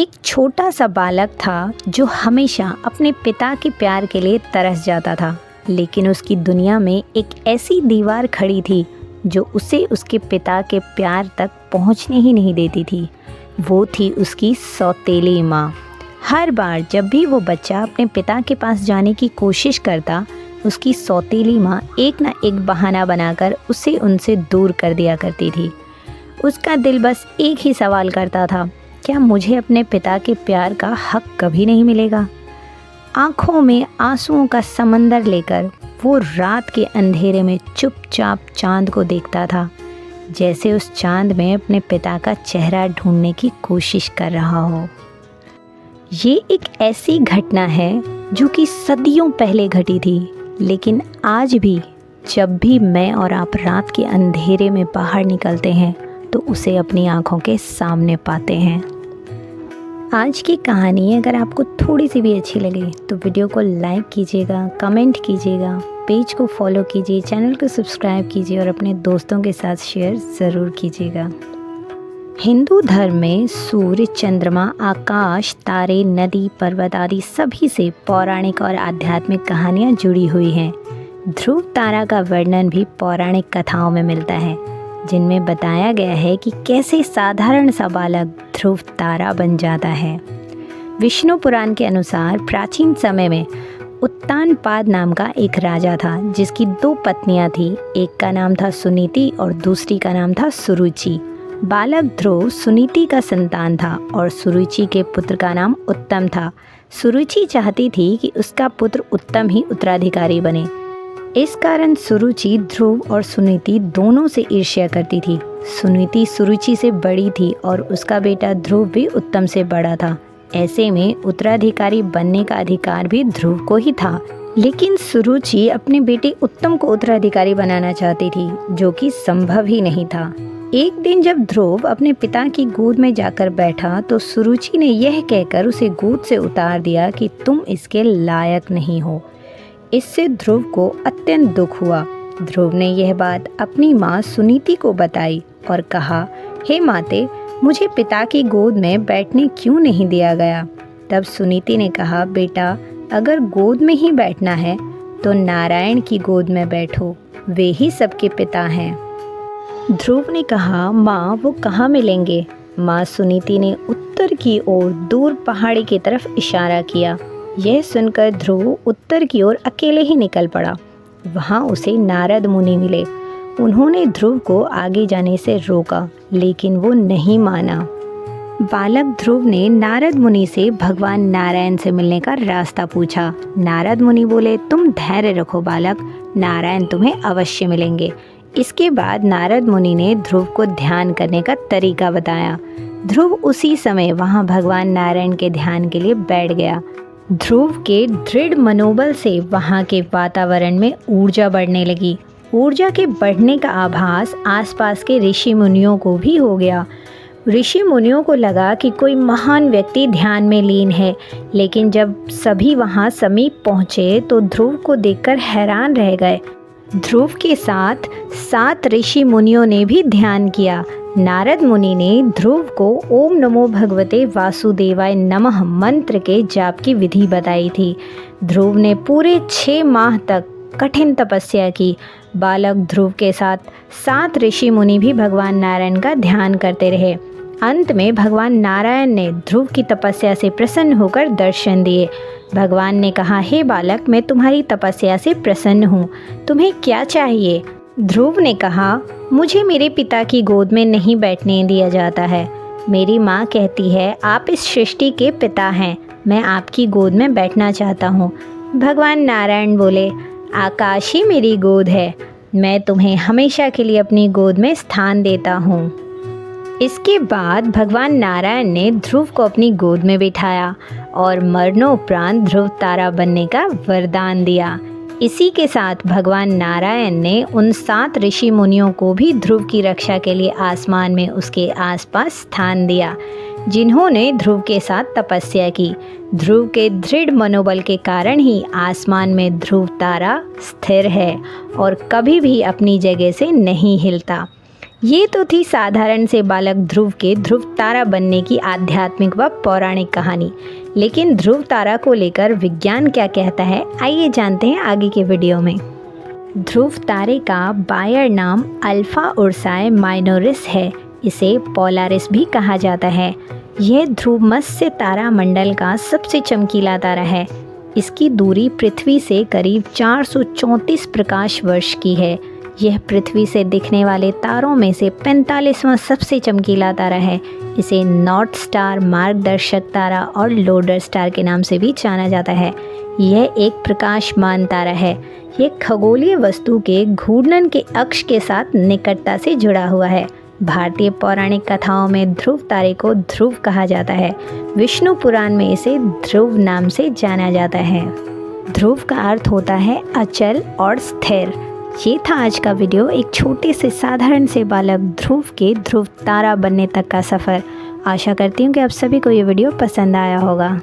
एक छोटा सा बालक था जो हमेशा अपने पिता के प्यार के लिए तरस जाता था, लेकिन उसकी दुनिया में एक ऐसी दीवार खड़ी थी जो उसे उसके पिता के प्यार तक पहुंचने ही नहीं देती थी। वो थी उसकी सौतेली माँ। हर बार जब भी वो बच्चा अपने पिता के पास जाने की कोशिश करता, उसकी सौतेली माँ एक ना एक बहाना बनाकर उसे उनसे दूर कर दिया करती थी। उसका दिल बस एक ही सवाल करता था, क्या मुझे अपने पिता के प्यार का हक कभी नहीं मिलेगा? आँखों में आंसुओं का समंदर लेकर वो रात के अंधेरे में चुपचाप चांद को देखता था, जैसे उस चांद में अपने पिता का चेहरा ढूंढने की कोशिश कर रहा हो। ये एक ऐसी घटना है जो कि सदियों पहले घटी थी, लेकिन आज भी जब भी मैं और आप रात के अंधेरे में बाहर निकलते हैं तो उसे अपनी आँखों के सामने पाते हैं। आज की कहानी अगर आपको थोड़ी सी भी अच्छी लगे तो वीडियो को लाइक कीजिएगा, कमेंट कीजिएगा, पेज को फॉलो कीजिए, चैनल को सब्सक्राइब कीजिए और अपने दोस्तों के साथ शेयर ज़रूर कीजिएगा। हिंदू धर्म में सूर्य, चंद्रमा, आकाश, तारे, नदी, पर्वत आदि सभी से पौराणिक और आध्यात्मिक कहानियाँ जुड़ी हुई हैं। ध्रुव तारा का वर्णन भी पौराणिक कथाओं में मिलता है, जिनमें बताया गया है कि कैसे साधारण सा बालक ध्रुव तारा बन जाता है। विष्णु पुराण के अनुसार प्राचीन समय में उत्तानपाद नाम का एक राजा था, जिसकी 2 पत्नियां थीं। एक का नाम था सुनीति और दूसरी का नाम था सुरुचि। बालक ध्रुव सुनीति का संतान था और सुरुचि के पुत्र का नाम उत्तम था। सुरुचि चाहती थी कि उसका पुत्र उत्तम ही उत्तराधिकारी बने। इस कारण सुरुचि ध्रुव और सुनीति दोनों से ईर्ष्या करती थी। सुनीति सुरुचि से बड़ी थी और उसका बेटा ध्रुव भी उत्तम से बड़ा था। ऐसे में उत्तराधिकारी बनने का अधिकार भी ध्रुव को ही था, लेकिन सुरुचि अपने बेटे उत्तम को उत्तराधिकारी बनाना चाहती थी, जो कि संभव ही नहीं था। एक दिन जब ध्रुव अपने पिता की गोद में जाकर बैठा तो सुरुचि ने यह कहकर उसे गोद से उतार दिया कि तुम इसके लायक नहीं हो। इससे ध्रुव को अत्यंत दुख हुआ। ध्रुव ने यह बात अपनी माँ सुनीति को बताई और कहा, हे माते, मुझे पिता की गोद में बैठने क्यों नहीं दिया गया? तब सुनीति ने कहा, बेटा, अगर गोद में ही बैठना है तो नारायण की गोद में बैठो, वे ही सबके पिता हैं। ध्रुव ने कहा, माँ, वो कहाँ मिलेंगे? माँ सुनीति ने उत्तर की ओर दूर पहाड़ी की तरफ इशारा किया। यह सुनकर ध्रुव उत्तर की ओर अकेले ही निकल पड़ा। वहाँ उसे नारद मुनि मिले। उन्होंने ध्रुव को आगे जाने से रोका, लेकिन वो नहीं माना। बालक ध्रुव ने नारद मुनि से भगवान नारायण से मिलने का रास्ता पूछा। नारद मुनि बोले, तुम धैर्य रखो बालक, नारायण तुम्हें अवश्य मिलेंगे। इसके बाद नारद मुनि ने ध्रुव को ध्यान करने का तरीका बताया। ध्रुव उसी समय वहाँ भगवान नारायण के ध्यान के लिए बैठ गया। ध्रुव के दृढ़ मनोबल से वहाँ के वातावरण में ऊर्जा बढ़ने लगी। ऊर्जा के बढ़ने का आभास आसपास के ऋषि मुनियों को भी हो गया। ऋषि मुनियों को लगा कि कोई महान व्यक्ति ध्यान में लीन है, लेकिन जब सभी वहाँ समीप पहुँचे तो ध्रुव को देखकर हैरान रह गए। ध्रुव के साथ 7 ऋषि मुनियों ने भी ध्यान किया। नारद मुनि ने ध्रुव को ओम नमो भगवते वासुदेवाय नमः मंत्र के जाप की विधि बताई थी। ध्रुव ने पूरे 6 माह तक कठिन तपस्या की। बालक ध्रुव के साथ 7 ऋषि मुनि भी भगवान नारायण का ध्यान करते रहे। अंत में भगवान नारायण ने ध्रुव की तपस्या से प्रसन्न होकर दर्शन दिए। भगवान ने कहा, हे बालक, मैं तुम्हारी तपस्या से प्रसन्न हूँ, तुम्हें क्या चाहिए? ध्रुव ने कहा, मुझे मेरे पिता की गोद में नहीं बैठने दिया जाता है। मेरी माँ कहती है आप इस सृष्टि के पिता हैं, मैं आपकी गोद में बैठना चाहता हूँ। भगवान नारायण बोले, आकाश ही मेरी गोद है, मैं तुम्हें हमेशा के लिए अपनी गोद में स्थान देता हूँ। इसके बाद भगवान नारायण ने ध्रुव को अपनी गोद में बिठाया और मरणोपरांत ध्रुव तारा बनने का वरदान दिया। इसी के साथ भगवान नारायण ने उन 7 ऋषि मुनियों को भी ध्रुव की रक्षा के लिए आसमान में उसके आसपास स्थान दिया, जिन्होंने ध्रुव के साथ तपस्या की। ध्रुव के दृढ़ मनोबल के कारण ही आसमान में ध्रुव तारा स्थिर है और कभी भी अपनी जगह से नहीं हिलता। ये तो थी साधारण से बालक ध्रुव के ध्रुव तारा बनने की आध्यात्मिक व पौराणिक कहानी। लेकिन ध्रुव तारा को लेकर विज्ञान क्या कहता है, आइए जानते हैं आगे के वीडियो में। ध्रुव तारे का बायर नाम अल्फा उर्साई माइनोरिस है। इसे पोलारिस भी कहा जाता है। यह ध्रुवमस्य तारा मंडल का सबसे चमकीला तारा है। इसकी दूरी पृथ्वी से करीब 434 प्रकाश वर्ष की है। यह पृथ्वी से दिखने वाले तारों में से 45वां सबसे चमकीला तारा है। इसे नॉर्थ स्टार, मार्गदर्शक तारा और लोडर स्टार के नाम से भी जाना जाता है। यह एक प्रकाशमान तारा है। यह खगोलीय वस्तु के घूर्णन के अक्ष के साथ निकटता से जुड़ा हुआ है। भारतीय पौराणिक कथाओं में ध्रुव तारे को ध्रुव कहा जाता है। विष्णु पुराण में इसे ध्रुव नाम से जाना जाता है। ध्रुव का अर्थ होता है अचल और स्थिर। ये था आज का वीडियो, एक छोटे से साधारण से बालक ध्रुव के ध्रुव तारा बनने तक का सफ़र। आशा करती हूँ कि आप सभी को ये वीडियो पसंद आया होगा।